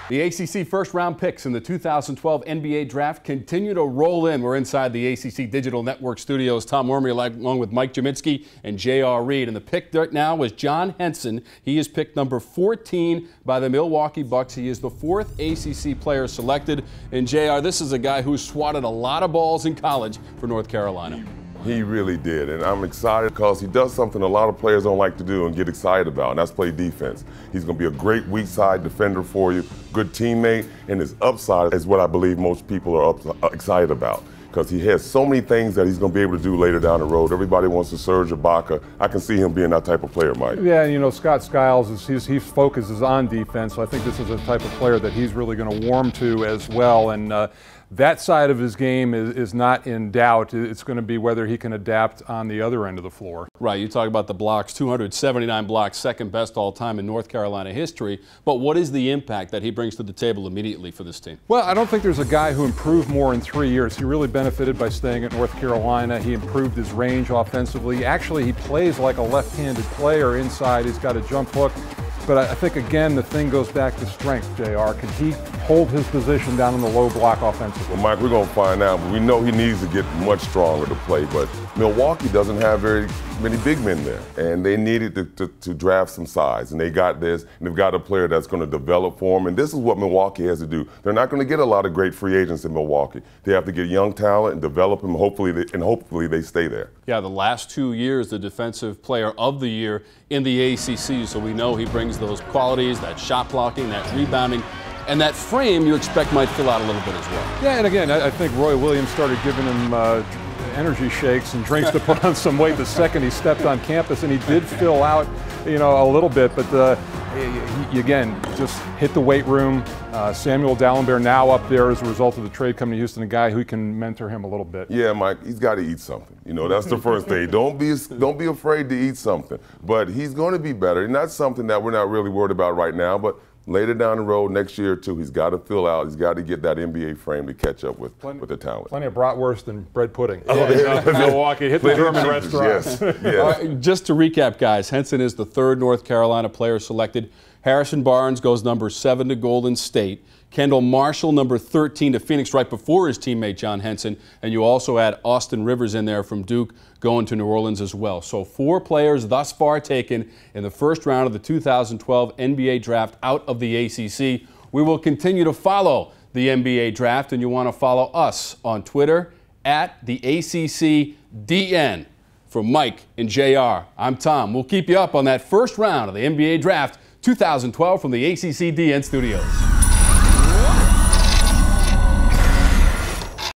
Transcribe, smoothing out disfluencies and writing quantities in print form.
The ACC first-round picks in the 2012 NBA Draft continue to roll in. We're inside the ACC Digital Network studios. Tom Wormy along with Mike Jaminski and J.R. Reed. And the pick right now is John Henson. He is picked number 14 by the Milwaukee Bucks. He is the fourth ACC player selected. And J.R., this is a guy who swatted a lot of balls in college for North Carolina. He really did, and I'm excited because he does something a lot of players don't like to do and get excited about, and that's play defense. He's going to be a great weak side defender for you, good teammate, and his upside is what I believe most people are excited about because he has so many things that he's going to be able to do later down the road. Everybody wants to Serge Ibaka. I can see him being that type of player, Mike. Yeah, you know, Scott Skiles, his focus is on defense, so I think this is a type of player that he's really going to warm to as well. And that side of his game is not in doubt. It's going to be whether he can adapt on the other end of the floor. Right, you talk about the blocks, 279 blocks, second best all time in North Carolina history. But what is the impact that he brings to the table immediately for this team? Well, I don't think there's a guy who improved more in 3 years. He really benefited by staying at North Carolina. He improved his range offensively. Actually, he plays like a left-handed player inside. He's got a jump hook. But I think, again, the thing goes back to strength, JR. Can he hold his position down in the low block offensively? Well, Mike, we're going to find out. But we know he needs to get much stronger to play. But Milwaukee doesn't have very many big men there. And they needed to draft some size. And they got this. And they've got a player that's going to develop for them. And this is what Milwaukee has to do. They're not going to get a lot of great free agents in Milwaukee. They have to get young talent and develop them. Hopefully they stay there. Yeah, the last 2 years, the Defensive Player of the Year in the ACC. So we know he brings those qualities, that shot blocking, that rebounding, and that frame you expect might fill out a little bit as well. Yeah, and again, I think Roy Williams started giving him energy shakes and drinks to put on some weight the second he stepped on campus, and he did fill out, you know, a little bit, but he, again, just hit the weight room. Samuel Dallenberg now up there as a result of the trade coming to Houston, a guy who can mentor him a little bit. Yeah, Mike, he's got to eat something. You know, that's the first thing. Don't be afraid to eat something. But he's going to be better, and that's something that we're not really worried about right now. But later down the road, next year or two, he's got to fill out. He's got to get that NBA frame to catch up with the talent. Plenty of bratwurst and bread pudding. Oh, yeah. Milwaukee, hit the German restaurant. Yes, yes. Just to recap, guys, Henson is the third North Carolina player selected. Harrison Barnes goes number 7 to Golden State. Kendall Marshall, number 13 to Phoenix, right before his teammate John Henson. And you also add Austin Rivers in there from Duke, going to New Orleans as well. So 4 players thus far taken in the first round of the 2012 NBA Draft out of the ACC. We will continue to follow the NBA Draft, and you want to follow us on Twitter at the ACCDN. From Mike and JR, I'm Tom. We'll keep you up on that first round of the NBA Draft 2012 from the ACCDN studios.